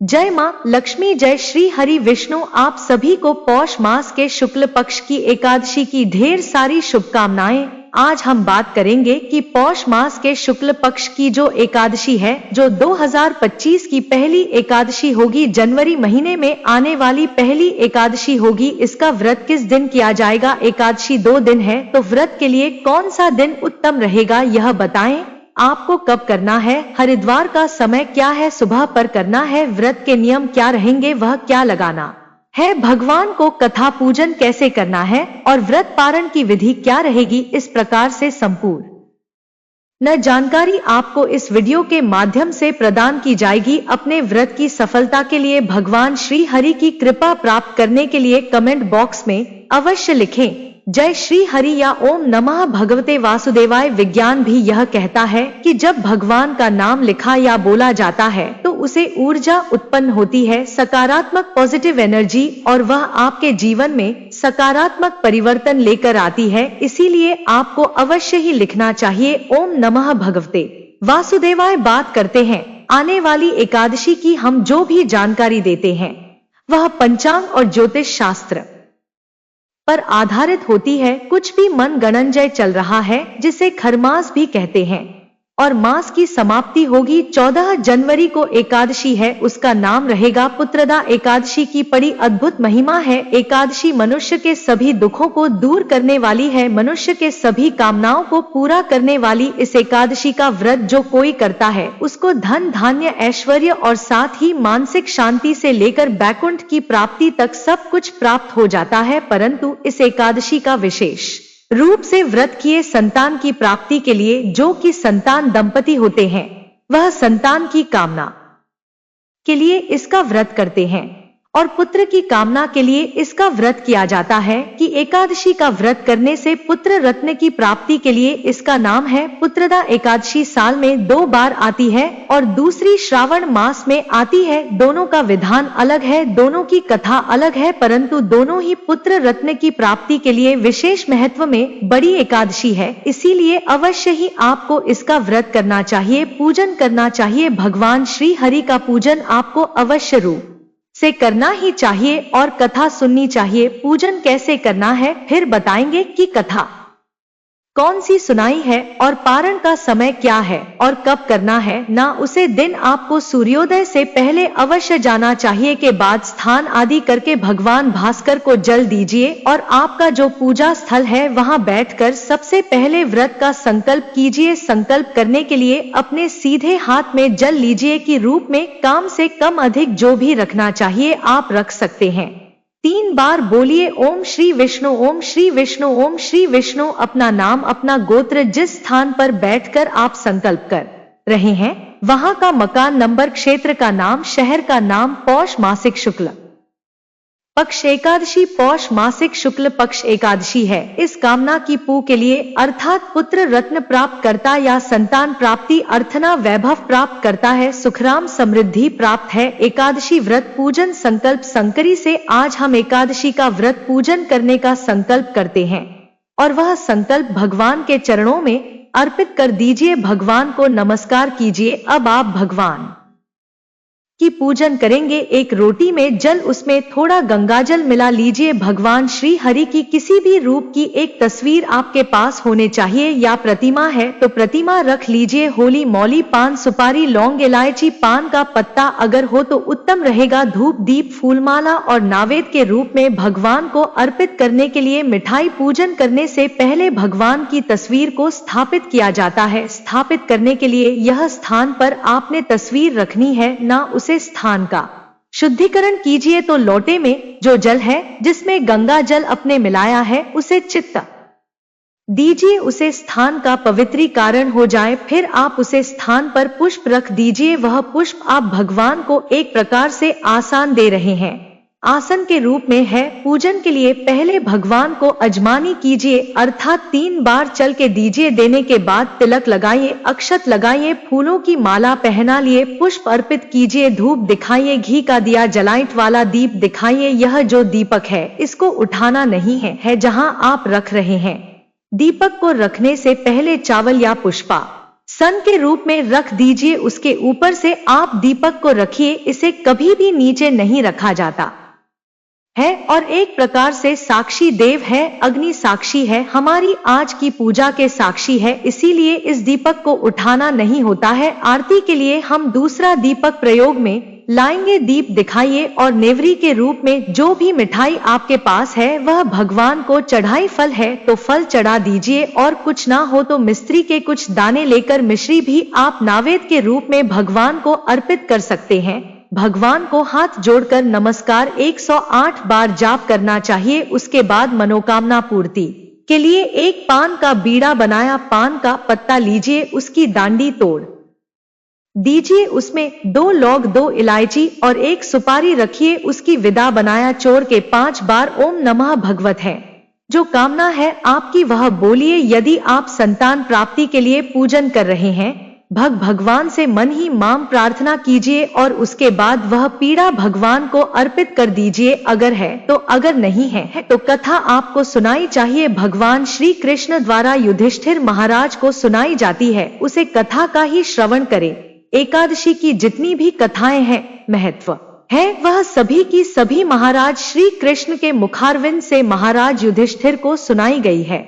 जय मां लक्ष्मी, जय श्री हरि विष्णु। आप सभी को पौष मास के शुक्ल पक्ष की एकादशी की ढेर सारी शुभकामनाएं। आज हम बात करेंगे कि पौष मास के शुक्ल पक्ष की जो एकादशी है, जो 2025 की पहली एकादशी होगी, जनवरी महीने में आने वाली पहली एकादशी होगी। इसका व्रत किस दिन किया जाएगा? एकादशी 2 दिन है, तो व्रत के लिए कौन सा दिन उत्तम रहेगा यह बताएं। आपको कब करना है? हरिद्वार का समय क्या है? सुबह पर करना है? व्रत के नियम क्या रहेंगे? वह क्या लगाना है? भगवान को कथा पूजन कैसे करना है और व्रत पारण की विधि क्या रहेगी? इस प्रकार से संपूर्ण जानकारी आपको इस वीडियो के माध्यम से प्रदान की जाएगी। अपने व्रत की सफलता के लिए भगवान श्री हरि की कृपा प्राप्त करने के लिए कमेंट बॉक्स में अवश्य लिखें जय श्री हरि या ओम नमः भगवते वासुदेवाय। विज्ञान भी यह कहता है कि जब भगवान का नाम लिखा या बोला जाता है तो उसे ऊर्जा उत्पन्न होती है, सकारात्मक पॉजिटिव एनर्जी, और वह आपके जीवन में सकारात्मक परिवर्तन लेकर आती है। इसीलिए आपको अवश्य ही लिखना चाहिए ओम नमः भगवते वासुदेवाय। बात करते हैं आने वाली एकादशी की। हम जो भी जानकारी देते हैं वह पंचांग और ज्योतिष शास्त्र पर आधारित होती है। कुछ भी मन गणंजय चल रहा है, जिसे खरमास भी कहते हैं, और मास की समाप्ति होगी 14 जनवरी को। एकादशी है, उसका नाम रहेगा पुत्रदा एकादशी की बड़ी अद्भुत महिमा है। एकादशी मनुष्य के सभी दुखों को दूर करने वाली है, मनुष्य के सभी कामनाओं को पूरा करने वाली। इस एकादशी का व्रत जो कोई करता है उसको धन धान्य ऐश्वर्य और साथ ही मानसिक शांति से लेकर बैकुंठ की प्राप्ति तक सब कुछ प्राप्त हो जाता है। परंतु इस एकादशी का विशेष रूप से व्रत किए संतान की प्राप्ति के लिए, जो कि संतान दंपति होते हैं, वह संतान की कामना के लिए इसका व्रत करते हैं, और पुत्र की कामना के लिए इसका व्रत किया जाता है कि एकादशी का व्रत करने से पुत्र रत्न की प्राप्ति के लिए इसका नाम है पुत्रदा एकादशी। साल में 2 बार आती है और दूसरी श्रावण मास में आती है। दोनों का विधान अलग है, दोनों की कथा अलग है, परंतु दोनों ही पुत्र रत्न की प्राप्ति के लिए विशेष महत्व में बड़ी एकादशी है। इसीलिए अवश्य ही आपको इसका व्रत करना चाहिए, पूजन करना चाहिए। भगवान श्री हरि का पूजन आपको अवश्य रूप से करना ही चाहिए और कथा सुननी चाहिए। पूजन कैसे करना है फिर बताएंगे कि कथा कौन सी सुनाई है और पारण का समय क्या है और कब करना है ना। उसे दिन आपको सूर्योदय से पहले अवश्य जाना चाहिए, के बाद स्नान आदि करके भगवान भास्कर को जल दीजिए और आपका जो पूजा स्थल है वहां बैठकर सबसे पहले व्रत का संकल्प कीजिए। संकल्प करने के लिए अपने सीधे हाथ में जल लीजिए की रूप में कम से कम अधिक जो भी रखना चाहिए आप रख सकते हैं। 3 बार बोलिए ओम श्री विष्णु, ओम श्री विष्णु, ओम श्री विष्णु। अपना नाम, अपना गोत्र, जिस स्थान पर बैठकर आप संकल्प कर रहे हैं वहां का मकान नंबर, क्षेत्र का नाम, शहर का नाम। पौष मासिक शुक्ल पक्ष एकादशी पौष मासिक शुक्ल पक्ष एकादशी है। इस कामना की पू के लिए, अर्थात पुत्र रत्न प्राप्त करता या संतान प्राप्ति, अर्थना वैभव प्राप्त करता है, सुखराम समृद्धि प्राप्त है। एकादशी व्रत पूजन संकल्प संकरी से आज हम एकादशी का व्रत पूजन करने का संकल्प करते हैं और वह संकल्प भगवान के चरणों में अर्पित कर दीजिए। भगवान को नमस्कार कीजिए। अब आप भगवान की पूजन करेंगे। एक रोटी में जल, उसमें थोड़ा गंगाजल मिला लीजिए। भगवान श्री हरि की किसी भी रूप की एक तस्वीर आपके पास होने चाहिए, या प्रतिमा है तो प्रतिमा रख लीजिए। होली मौली, पान सुपारी, लौंग, इलायची, पान का पत्ता अगर हो तो उत्तम रहेगा। धूप दीप फूलमाला और नावेद के रूप में भगवान को अर्पित करने के लिए मिठाई। पूजन करने से पहले भगवान की तस्वीर को स्थापित किया जाता है। स्थापित करने के लिए यह स्थान पर आपने तस्वीर रखनी है ना। उसे स्थान का शुद्धिकरण कीजिए। तो लोटे में जो जल है, जिसमें गंगा जल अपने मिलाया है, उसे चित्त दीजिए, उसे स्थान का पवित्रीकरण हो जाए। फिर आप उसे स्थान पर पुष्प रख दीजिए। वह पुष्प आप भगवान को एक प्रकार से आसन दे रहे हैं, आसन के रूप में है। पूजन के लिए पहले भगवान को अजमानी कीजिए, अर्थात 3 बार चल के दीजिए। देने के बाद तिलक लगाइए, अक्षत लगाइए, फूलों की माला पहना लिए, पुष्प अर्पित कीजिए, धूप दिखाइए, घी का दिया, जलाइट वाला दीप दिखाइए। यह जो दीपक है इसको उठाना नहीं है जहां आप रख रहे हैं। दीपक को रखने से पहले चावल या पुष्पा सन के रूप में रख दीजिए। उसके ऊपर से आप दीपक को रखिए। इसे कभी भी नीचे नहीं रखा जाता है और एक प्रकार से साक्षी देव है। अग्नि साक्षी है, हमारी आज की पूजा के साक्षी है, इसीलिए इस दीपक को उठाना नहीं होता है। आरती के लिए हम दूसरा दीपक प्रयोग में लाएंगे। दीप दिखाइए और नेवरी के रूप में जो भी मिठाई आपके पास है वह भगवान को चढ़ाई। फल है तो फल चढ़ा दीजिए और कुछ ना हो तो मिश्री के कुछ दाने लेकर मिश्री भी आप नैवेद्य के रूप में भगवान को अर्पित कर सकते हैं। भगवान को हाथ जोड़कर नमस्कार 108 बार जाप करना चाहिए। उसके बाद मनोकामना पूर्ति के लिए एक पान का बीड़ा बनाया पान का पत्ता लीजिए, उसकी डांडी तोड़ दीजिए, उसमें 2 लौंग 2 इलायची और 1 सुपारी रखिए। उसकी विदा बनाया चोर के 5 बार ओम नमः भगवत है। जो कामना है आपकी वह बोलिए। यदि आप संतान प्राप्ति के लिए पूजन कर रहे हैं, भगवान से मन ही माम प्रार्थना कीजिए और उसके बाद वह पीड़ा भगवान को अर्पित कर दीजिए। अगर है तो, अगर नहीं है तो कथा आपको सुनाई चाहिए। भगवान श्री कृष्ण द्वारा युधिष्ठिर महाराज को सुनाई जाती है, उसे कथा का ही श्रवण करें। एकादशी की जितनी भी कथाएं हैं, महत्व है, वह सभी की सभी महाराज श्री कृष्ण के मुखारविंद से महाराज युधिष्ठिर को सुनाई गई है।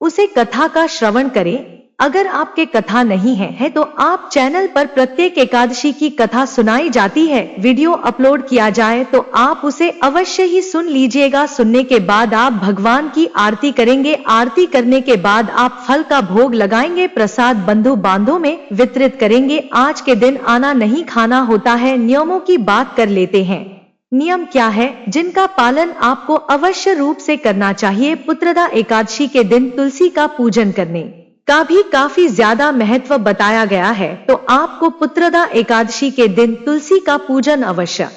उसे कथा का श्रवण करें। अगर आपके कथा नहीं है तो आप चैनल पर प्रत्येक एकादशी की कथा सुनाई जाती है, वीडियो अपलोड किया जाए तो आप उसे अवश्य ही सुन लीजिएगा। सुनने के बाद आप भगवान की आरती करेंगे। आरती करने के बाद आप फल का भोग लगाएंगे, प्रसाद बंधु बांधों में वितरित करेंगे। आज के दिन आना नहीं खाना होता है। नियमों की बात कर लेते हैं। नियम क्या है जिनका पालन आपको अवश्य रूप से करना चाहिए। पुत्रदा एकादशी के दिन तुलसी का पूजन करने का भी काफी ज्यादा महत्व बताया गया है, तो आपको पुत्रदा एकादशी के दिन तुलसी का पूजन अवश्य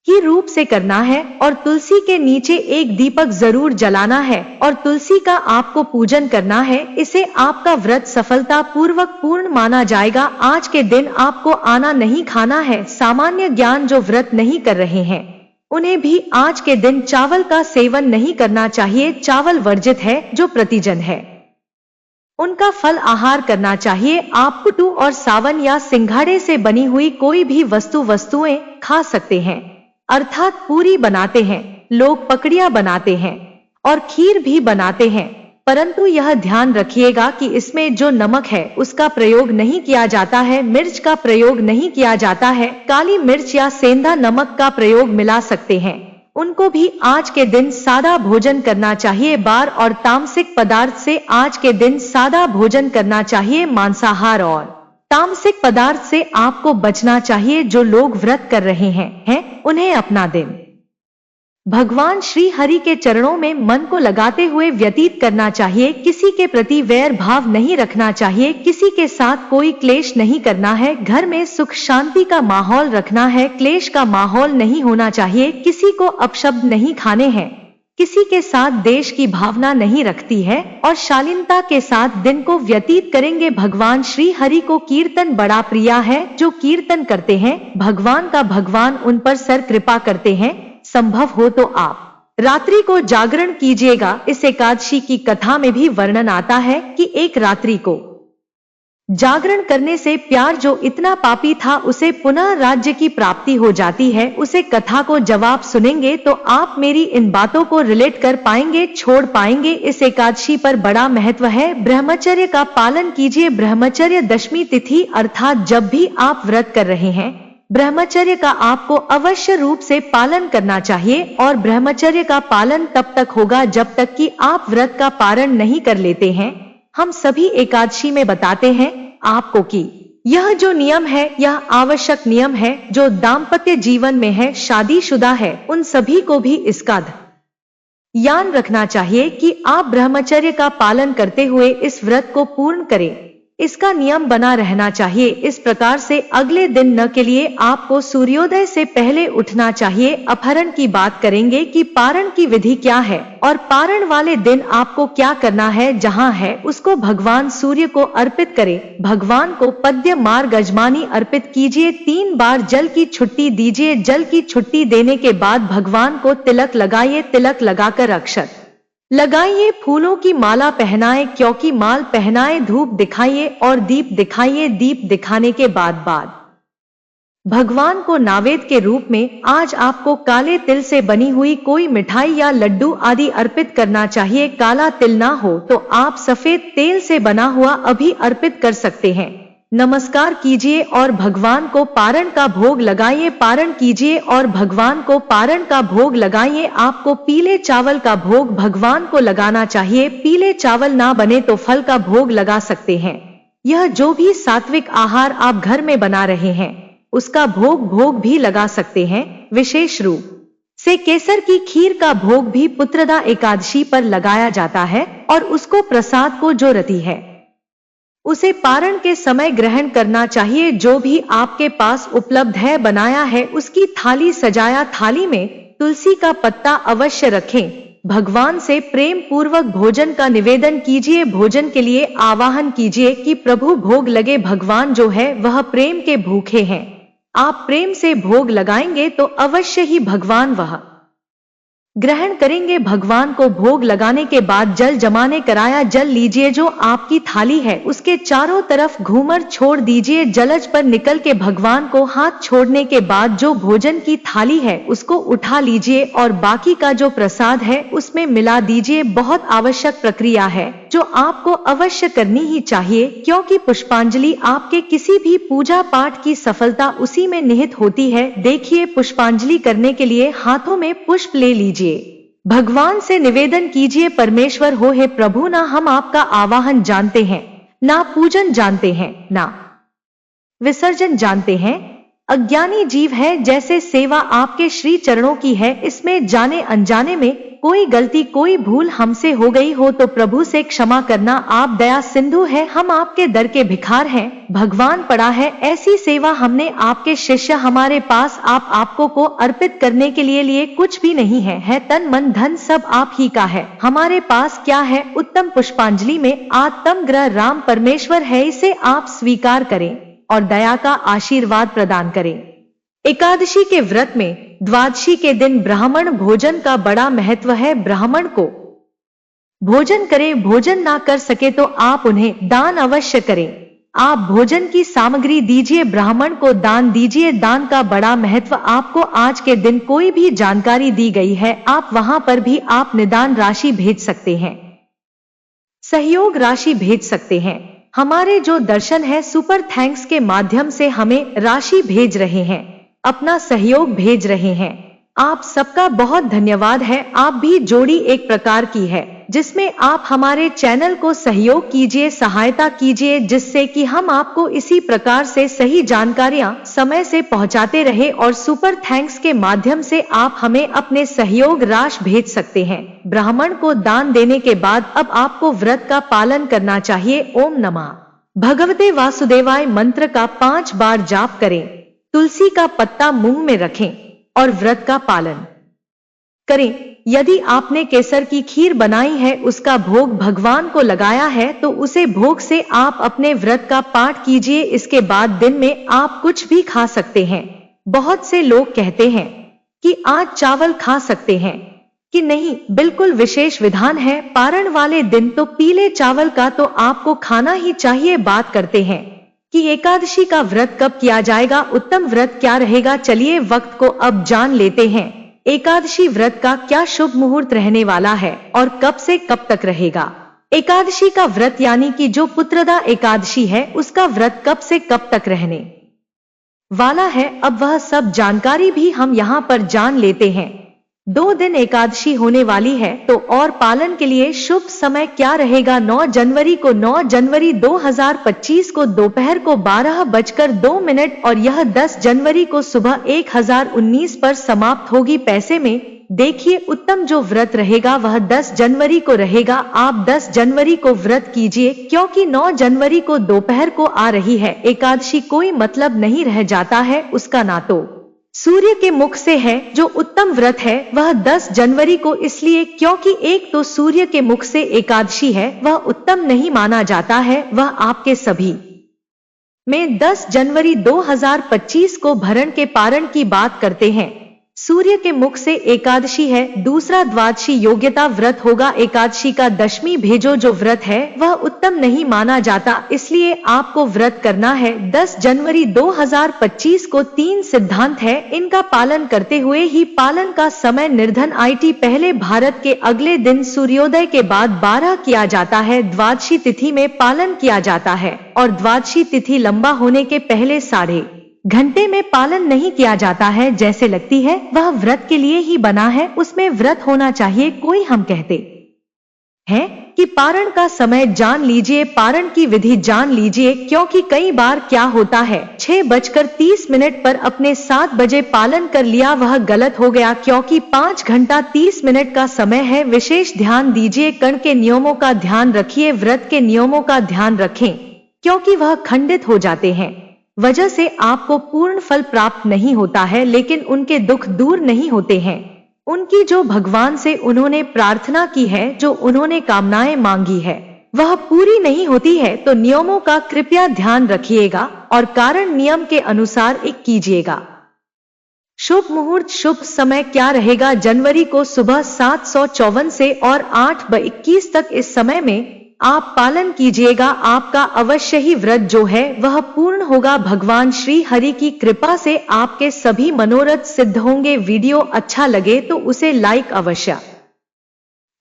ही रूप से करना है और तुलसी के नीचे एक दीपक जरूर जलाना है और तुलसी का आपको पूजन करना है। इसे आपका व्रत सफलता पूर्वक पूर्ण माना जाएगा। आज के दिन आपको आना नहीं खाना है। सामान्य ज्ञान जो व्रत नहीं कर रहे हैं उन्हें भी आज के दिन चावल का सेवन नहीं करना चाहिए। चावल वर्जित है। जो प्रतिजन है उनका फल आहार करना चाहिए। आप पुटू और सावन या सिंघाड़े से बनी हुई कोई भी वस्तुएं खा सकते हैं, अर्थात पूरी बनाते हैं, लोग पकड़ियां बनाते हैं और खीर भी बनाते हैं, परंतु यह ध्यान रखिएगा कि इसमें जो नमक है उसका प्रयोग नहीं किया जाता है, मिर्च का प्रयोग नहीं किया जाता है। काली मिर्च या सेंधा नमक का प्रयोग मिला सकते हैं। उनको भी आज के दिन सादा भोजन करना चाहिए। बार और तामसिक पदार्थ से आज के दिन सादा भोजन करना चाहिए। मांसाहार और तामसिक पदार्थ से आपको बचना चाहिए। जो लोग व्रत कर रहे हैं उन्हें अपना दिन भगवान श्री हरि के चरणों में मन को लगाते हुए व्यतीत करना चाहिए। किसी के प्रति वैर भाव नहीं रखना चाहिए। किसी के साथ कोई क्लेश नहीं करना है। घर में सुख शांति का माहौल रखना है। क्लेश का माहौल नहीं होना चाहिए। किसी को अपशब्द नहीं खाने हैं। किसी के साथ देश की भावना नहीं रखती है और शालीनता के साथ दिन को व्यतीत करेंगे। भगवान श्री हरि को कीर्तन बड़ा प्रिय है। जो कीर्तन करते हैं भगवान उन पर सर कृपा करते हैं। संभव हो तो आप रात्रि को जागरण कीजिएगा। इस एकादशी की कथा में भी वर्णन आता है कि एक रात्रि को जागरण करने से प्यार जो इतना पापी था उसे पुनः राज्य की प्राप्ति हो जाती है। उसे कथा को जवाब सुनेंगे तो आप मेरी इन बातों को रिलेट कर पाएंगे, छोड़ पाएंगे। इस एकादशी पर बड़ा महत्व है। ब्रह्मचर्य का पालन कीजिए। ब्रह्मचर्य दशमी तिथि अर्थात जब भी आप व्रत कर रहे हैं, ब्रह्मचर्य का आपको अवश्य रूप से पालन करना चाहिए और ब्रह्मचर्य का पालन तब तक होगा जब तक कि आप व्रत का पारण नहीं कर लेते हैं। हम सभी एकादशी में बताते हैं आपको कि यह जो नियम है यह आवश्यक नियम है। जो दाम्पत्य जीवन में है, शादीशुदा है, उन सभी को भी इसका ध्यान रखना चाहिए कि आप ब्रह्मचर्य का पालन करते हुए इस व्रत को पूर्ण करें। इसका नियम बना रहना चाहिए। इस प्रकार से अगले दिन न के लिए आपको सूर्योदय से पहले उठना चाहिए। अपहरण की बात करेंगे कि पारण की विधि क्या है और पारण वाले दिन आपको क्या करना है। जहां है उसको भगवान सूर्य को अर्पित करें। भगवान को पद्य मार्ग अजमानी अर्पित कीजिए। 3 बार जल की छुट्टी दीजिए। जल की छुट्टी देने के बाद भगवान को तिलक लगाइए। तिलक लगाकर अक्षत लगाइए फूलों की माला पहनाए, क्योंकि माल पहनाए धूप दिखाइए और दीप दिखाइए। दीप दिखाने के बाद भगवान को नैवेद्य के रूप में आज आपको काले तिल से बनी हुई कोई मिठाई या लड्डू आदि अर्पित करना चाहिए। काला तिल ना हो तो आप सफेद तेल से बना हुआ अभी अर्पित कर सकते हैं। नमस्कार कीजिए और भगवान को पारण का भोग लगाइए। पारण कीजिए और भगवान को पारण का भोग लगाइए। आपको पीले चावल का भोग भगवान को लगाना चाहिए। पीले चावल ना बने तो फल का भोग लगा सकते हैं। यह जो भी सात्विक आहार आप घर में बना रहे हैं उसका भोग भी लगा सकते हैं। विशेष रूप से केसर की खीर का भोग भी पुत्रदा एकादशी पर लगाया जाता है और उसको प्रसाद को जो रति है उसे पारण के समय ग्रहण करना चाहिए। जो भी आपके पास उपलब्ध है बनाया है उसकी थाली सजाया। थाली में तुलसी का पत्ता अवश्य रखें। भगवान से प्रेम पूर्वक भोजन का निवेदन कीजिए। भोजन के लिए आवाहन कीजिए कि प्रभु भोग लगे। भगवान जो है वह प्रेम के भूखे हैं। आप प्रेम से भोग लगाएंगे तो अवश्य ही भगवान वह ग्रहण करेंगे। भगवान को भोग लगाने के बाद जल जमाने कराया जल लीजिए। जो आपकी थाली है उसके चारों तरफ घूमर छोड़ दीजिए। जलज पर निकल के भगवान को हाथ छोड़ने के बाद जो भोजन की थाली है उसको उठा लीजिए और बाकी का जो प्रसाद है उसमें मिला दीजिए। बहुत आवश्यक प्रक्रिया है जो आपको अवश्य करनी ही चाहिए, क्योंकि पुष्पांजलि आपके किसी भी पूजा पाठ की सफलता उसी में निहित होती है। देखिए, पुष्पांजलि करने के लिए हाथों में पुष्प ले लीजिए। भगवान से निवेदन कीजिए, परमेश्वर हो हे प्रभु, ना हम आपका आवाहन जानते हैं, ना पूजन जानते हैं, ना विसर्जन जानते हैं। अज्ञानी जीव है, जैसे सेवा आपके श्री चरणों की है। इसमें जाने अनजाने में कोई गलती कोई भूल हमसे हो गई हो तो प्रभु से क्षमा करना। आप दया सिंधु है, हम आपके दर के भिखार हैं। भगवान पड़ा है ऐसी सेवा हमने आपके शिष्य हमारे पास आपको को अर्पित करने के लिए कुछ भी नहीं है तन मन धन सब आप ही का है। हमारे पास क्या है? उत्तम पुष्पांजलि में आत्म ग्रह राम परमेश्वर है, इसे आप स्वीकार करें और दया का आशीर्वाद प्रदान करें। एकादशी के व्रत में द्वादशी के दिन ब्राह्मण भोजन का बड़ा महत्व है। ब्राह्मण को भोजन करें, भोजन ना कर सके तो आप उन्हें दान अवश्य करें। आप भोजन की सामग्री दीजिए, ब्राह्मण को दान दीजिए। दान का बड़ा महत्व आपको आज के दिन कोई भी जानकारी दी गई है, आप वहां पर भी आप निदान राशि भेज सकते हैं, सहयोग राशि भेज सकते हैं। हमारे जो दर्शन है सुपर थैंक्स के माध्यम से हमें राशि भेज रहे हैं, अपना सहयोग भेज रहे हैं। आप सबका बहुत धन्यवाद है। आप भी जोड़ी एक प्रकार की है जिसमें आप हमारे चैनल को सहयोग कीजिए, सहायता कीजिए, जिससे कि हम आपको इसी प्रकार से सही जानकारियां समय से पहुंचाते रहे और सुपर थैंक्स के माध्यम से आप हमें अपने सहयोग राशि भेज सकते हैं। ब्राह्मण को दान देने के बाद अब आपको व्रत का पालन करना चाहिए। ओम नमः भगवते वासुदेवाय मंत्र का 5 बार जाप करें, तुलसी का पत्ता मुंह में रखें और व्रत का पालन करें। यदि आपने केसर की खीर बनाई है, उसका भोग भगवान को लगाया है, तो उसे भोग से आप अपने व्रत का पाठ कीजिए। इसके बाद दिन में आप कुछ भी खा सकते हैं। बहुत से लोग कहते हैं कि आज चावल खा सकते हैं कि नहीं, बिल्कुल विशेष विधान है। पारण वाले दिन तो पीले चावल का तो आपको खाना ही चाहिए। बात करते हैं कि एकादशी का व्रत कब किया जाएगा, उत्तम व्रत क्या रहेगा। चलिए वक्त को अब जान लेते हैं। एकादशी व्रत का क्या शुभ मुहूर्त रहने वाला है और कब से कब तक रहेगा। एकादशी का व्रत यानी कि जो पुत्रदा एकादशी है उसका व्रत कब से कब तक रहने वाला है, अब वह सब जानकारी भी हम यहाँ पर जान लेते हैं। 2 दिन एकादशी होने वाली है, तो और पालन के लिए शुभ समय क्या रहेगा। 9 जनवरी 2025 को दोपहर को 12:02 और यह 10 जनवरी को सुबह 1019 पर समाप्त होगी। पैसे में देखिए, उत्तम जो व्रत रहेगा वह 10 जनवरी को रहेगा। आप 10 जनवरी को व्रत कीजिए, क्योंकि 9 जनवरी को दोपहर को आ रही है एकादशी। कोई मतलब नहीं रह जाता है उसका, ना तो सूर्य के मुख से है। जो उत्तम व्रत है वह 10 जनवरी को इसलिए क्योंकि एक तो सूर्य के मुख से एकादशी है, वह उत्तम नहीं माना जाता है। वह आपके सभी में 10 जनवरी 2025 को भरण के पारण की बात करते हैं। सूर्य के मुख से एकादशी है। दूसरा द्वादशी योग्यता व्रत होगा। एकादशी का दशमी भेजो जो व्रत है वह उत्तम नहीं माना जाता, इसलिए आपको व्रत करना है। 10 जनवरी 2025 को 3 सिद्धांत है, इनका पालन करते हुए ही पालन का समय निर्धन IT पहले भारत के अगले दिन सूर्योदय के बाद 12 किया जाता है। द्वादशी तिथि में पालन किया जाता है और द्वादशी तिथि लंबा होने के पहले 6.5 घंटे में पालन नहीं किया जाता है। जैसे लगती है वह व्रत के लिए ही बना है, उसमें व्रत होना चाहिए। कोई हम कहते हैं कि पारण का समय जान लीजिए, पारण की विधि जान लीजिए, क्योंकि कई बार क्या होता है 6:30 पर अपने 7 बजे पालन कर लिया, वह गलत हो गया क्योंकि 5 घंटा 30 मिनट का समय है। विशेष ध्यान दीजिए, कण के नियमों का ध्यान रखिए, व्रत के नियमों का ध्यान रखें क्योंकि वह खंडित हो जाते हैं। वजह से आपको पूर्ण फल प्राप्त नहीं होता है, लेकिन उनके दुख दूर नहीं होते हैं। उनकी जो भगवान से उन्होंने प्रार्थना की है, जो उन्होंने कामनाएं मांगी है, वह पूरी नहीं होती है। तो नियमों का कृपया ध्यान रखिएगा और कारण नियम के अनुसार एक कीजिएगा। शुभ मुहूर्त, शुभ समय क्या रहेगा? जनवरी को सुबह 7:54 से और 8:21 तक इस समय में आप पालन कीजिएगा। आपका अवश्य ही व्रत जो है वह पूर्ण होगा। भगवान श्री हरि की कृपा से आपके सभी मनोरथ सिद्ध होंगे। वीडियो अच्छा लगे तो उसे लाइक अवश्य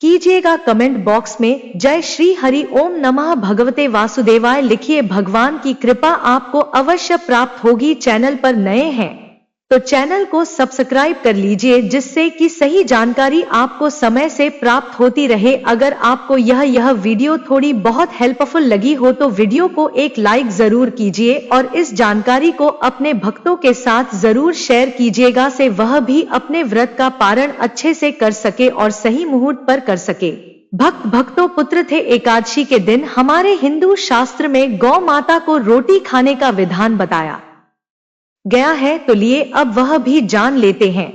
कीजिएगा। कमेंट बॉक्स में जय श्री हरि ओम नमः भगवते वासुदेवाय लिखिए। भगवान की कृपा आपको अवश्य प्राप्त होगी। चैनल पर नए हैं तो चैनल को सब्सक्राइब कर लीजिए, जिससे कि सही जानकारी आपको समय से प्राप्त होती रहे। अगर आपको यह वीडियो थोड़ी बहुत हेल्पफुल लगी हो तो वीडियो को एक लाइक जरूर कीजिए और इस जानकारी को अपने भक्तों के साथ जरूर शेयर कीजिएगा, से वह भी अपने व्रत का पारण अच्छे से कर सके और सही मुहूर्त पर कर सके। भक्तों पुत्र थे एकादशी के दिन। हमारे हिंदू शास्त्र में गौ माता को रोटी खाने का विधान बताया गया है, तो लिए अब वह भी जान लेते हैं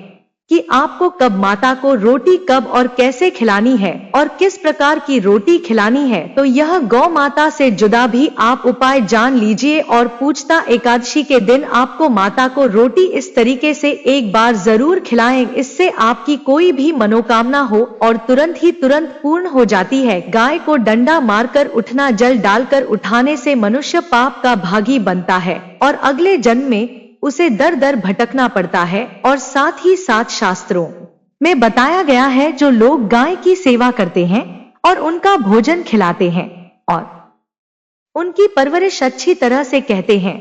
कि आपको कब माता को रोटी कब और कैसे खिलानी है और किस प्रकार की रोटी खिलानी है। तो यह गौ माता से जुदा भी आप उपाय जान लीजिए और पूछता एकादशी के दिन आपको माता को रोटी इस तरीके से एक बार जरूर खिलाएं, इससे आपकी कोई भी मनोकामना हो और तुरंत पूर्ण हो जाती है। गाय को डंडा मारकर उठना, जल डालकर उठाने से मनुष्य पाप का भागी बनता है और अगले जन्म में उसे दर दर भटकना पड़ता है। और साथ ही साथ शास्त्रों में बताया गया है, जो लोग गाय की सेवा करते हैं और उनका भोजन खिलाते हैं और उनकी परवरिश अच्छी तरह से कहते हैं,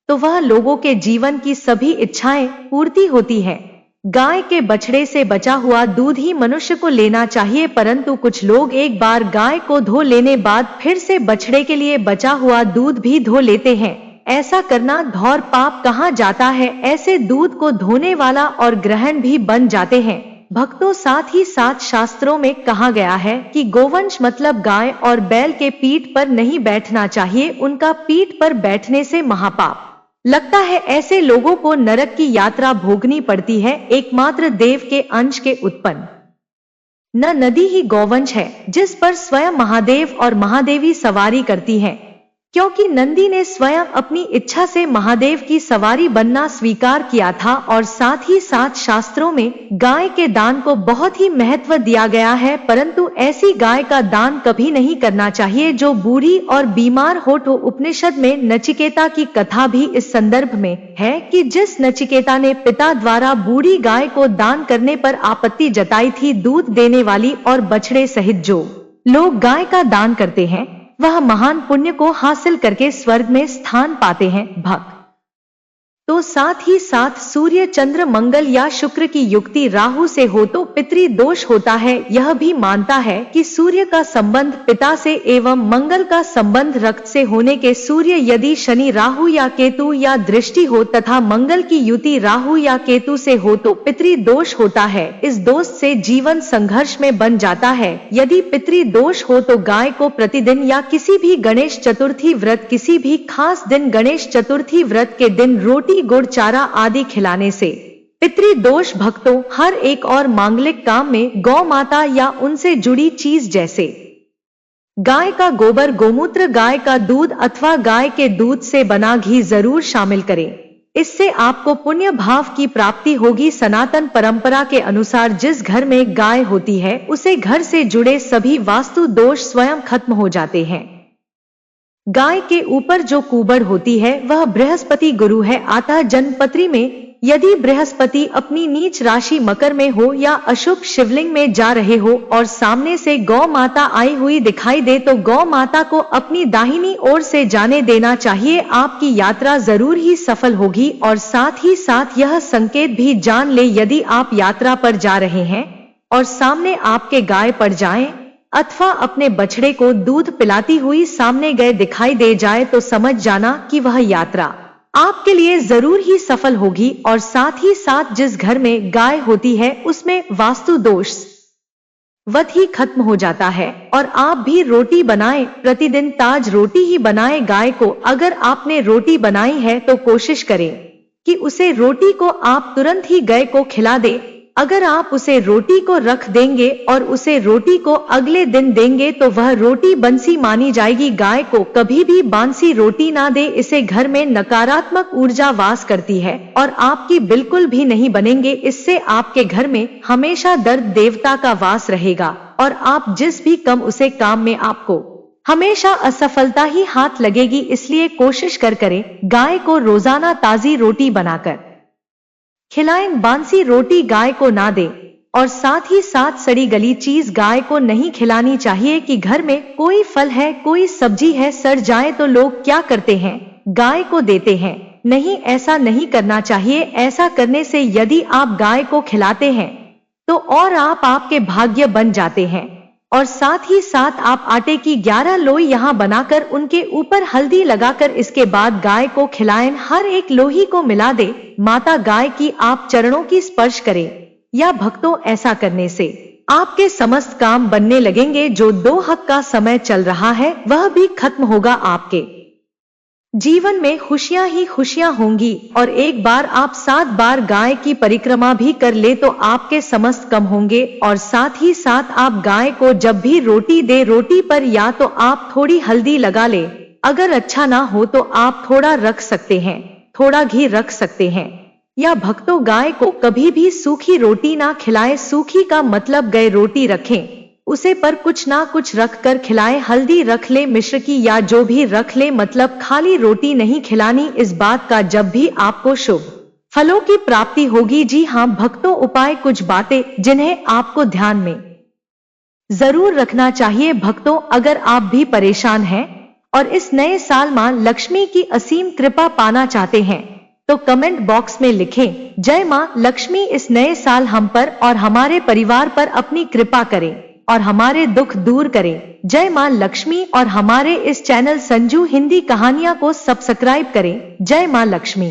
तो वह लोगों के जीवन की सभी इच्छाएं पूर्ति होती है। गाय के बछड़े से बचा हुआ दूध ही मनुष्य को लेना चाहिए, परंतु कुछ लोग एक बार गाय को धो लेने बाद फिर से बछड़े के लिए बचा हुआ दूध भी धो लेते हैं। ऐसा करना घोर पाप कहा जाता है। ऐसे दूध को धोने वाला और ग्रहण भी बन जाते हैं। भक्तों, साथ ही साथ शास्त्रों में कहा गया है कि गोवंश मतलब गाय और बैल के पीठ पर नहीं बैठना चाहिए, उनका पीठ पर बैठने से महापाप लगता है। ऐसे लोगों को नरक की यात्रा भोगनी पड़ती है। एकमात्र देव के अंश के उत्पन्न न नदी ही गौवंश है, जिस पर स्वयं महादेव और महादेवी सवारी करती हैं, क्योंकि नंदी ने स्वयं अपनी इच्छा से महादेव की सवारी बनना स्वीकार किया था। और साथ ही साथ शास्त्रों में गाय के दान को बहुत ही महत्व दिया गया है, परंतु ऐसी गाय का दान कभी नहीं करना चाहिए जो बूढ़ी और बीमार हो। तो उपनिषद में नचिकेता की कथा भी इस संदर्भ में है कि जिस नचिकेता ने पिता द्वारा बूढ़ी गाय को दान करने पर आपत्ति जताई थी, दूध देने वाली और बछड़े सहित जो लोग गाय का दान करते हैं वह महान पुण्य को हासिल करके स्वर्ग में स्थान पाते हैं। भक्त तो साथ ही साथ सूर्य चंद्र मंगल या शुक्र की युक्ति राहु से हो तो पितृ दोष होता है। यह भी मानता है कि सूर्य का संबंध पिता से एवं मंगल का संबंध रक्त से होने के सूर्य यदि शनि राहु या केतु या दृष्टि हो तथा मंगल की युति राहु या केतु से हो तो पितृ दोष होता है। इस दोष से जीवन संघर्ष में बन जाता है। यदि पितृ दोष हो तो गाय को प्रतिदिन या किसी भी गणेश चतुर्थी व्रत, किसी भी खास दिन गणेश चतुर्थी व्रत के दिन रोटी गुड़ चारा आदि खिलाने से पितृ दोष। भक्तों, हर एक और मांगलिक काम में गौ माता या उनसे जुड़ी चीज जैसे गाय का गोबर, गोमूत्र, गाय का दूध अथवा गाय के दूध से बना घी जरूर शामिल करें। इससे आपको पुण्य भाव की प्राप्ति होगी। सनातन परंपरा के अनुसार जिस घर में गाय होती है उसे घर से जुड़े सभी वास्तु दोष स्वयं खत्म हो जाते हैं। गाय के ऊपर जो कुबड़ होती है वह बृहस्पति गुरु है। अतः जन्मपत्री में यदि बृहस्पति अपनी नीच राशि मकर में हो या अशुभ शिवलिंग में जा रहे हो और सामने से गौ माता आई हुई दिखाई दे तो गौ माता को अपनी दाहिनी ओर से जाने देना चाहिए। आपकी यात्रा जरूर ही सफल होगी। और साथ ही साथ यह संकेत भी जान ले, यदि आप यात्रा पर जा रहे हैं और सामने आपके गाय पड़ जाए अथवा अपने बछड़े को दूध पिलाती हुई सामने गए दिखाई दे जाए तो समझ जाना कि वह यात्रा आपके लिए जरूर ही सफल होगी। और साथ ही साथ जिस घर में गाय होती है उसमें वास्तु दोष वत ही खत्म हो जाता है। और आप भी रोटी बनाएं, प्रतिदिन ताज रोटी ही बनाएं। गाय को अगर आपने रोटी बनाई है तो कोशिश करें कि उसे रोटी को आप तुरंत ही गाय को खिला दें। अगर आप उसे रोटी को रख देंगे और उसे रोटी को अगले दिन देंगे तो वह रोटी बंसी मानी जाएगी। गाय को कभी भी बांसी रोटी ना दे, इसे घर में नकारात्मक ऊर्जा वास करती है और आपकी बिल्कुल भी नहीं बनेंगे। इससे आपके घर में हमेशा दर्द देवता का वास रहेगा और आप जिस भी कम उसे काम में आपको हमेशा असफलता ही हाथ लगेगी। इसलिए कोशिश करें गाय को रोजाना ताजी रोटी बनाकर खिलाएं। बांसी रोटी गाय को ना दें और साथ ही साथ सड़ी गली चीज गाय को नहीं खिलानी चाहिए। कि घर में कोई फल है, कोई सब्जी है, सड़ जाए तो लोग क्या करते हैं, गाय को देते हैं। नहीं, ऐसा नहीं करना चाहिए। ऐसा करने से यदि आप गाय को खिलाते हैं तो और आपके भाग्य बन जाते हैं। और साथ ही साथ आप आटे की 11 लोई यहाँ बनाकर उनके ऊपर हल्दी लगाकर इसके बाद गाय को खिलाएं। हर एक लोही को मिला दे माता गाय की आप चरणों की स्पर्श करें। या भक्तों, ऐसा करने से आपके समस्त काम बनने लगेंगे। जो दोहक का समय चल रहा है वह भी खत्म होगा। आपके जीवन में खुशियां ही खुशियां होंगी। और एक बार आप 7 बार गाय की परिक्रमा भी कर ले तो आपके समस्त कम होंगे। और साथ ही साथ आप गाय को जब भी रोटी दे, रोटी पर या तो आप थोड़ी हल्दी लगा ले, अगर अच्छा ना हो तो आप थोड़ा रख सकते हैं, थोड़ा घी रख सकते हैं। या भक्तों, गाय को कभी भी सूखी रोटी ना खिलाएं। सूखी का मतलब गए रोटी रखें, उसे पर कुछ ना कुछ रख कर खिलाएं। हल्दी रख ले, मिश्र की या जो भी रख ले, मतलब खाली रोटी नहीं खिलानी। इस बात का जब भी आपको शुभ फलों की प्राप्ति होगी। जी हाँ भक्तों, उपाय कुछ बातें जिन्हें आपको ध्यान में जरूर रखना चाहिए। भक्तों, अगर आप भी परेशान हैं और इस नए साल मां लक्ष्मी की असीम कृपा पाना चाहते हैं तो कमेंट बॉक्स में लिखें, जय मां लक्ष्मी, इस नए साल हम पर और हमारे परिवार पर अपनी कृपा करें और हमारे दुख दूर करें। जय मां लक्ष्मी। और हमारे इस चैनल संजू हिंदी कहानियां को सब्सक्राइब करें। जय मां लक्ष्मी।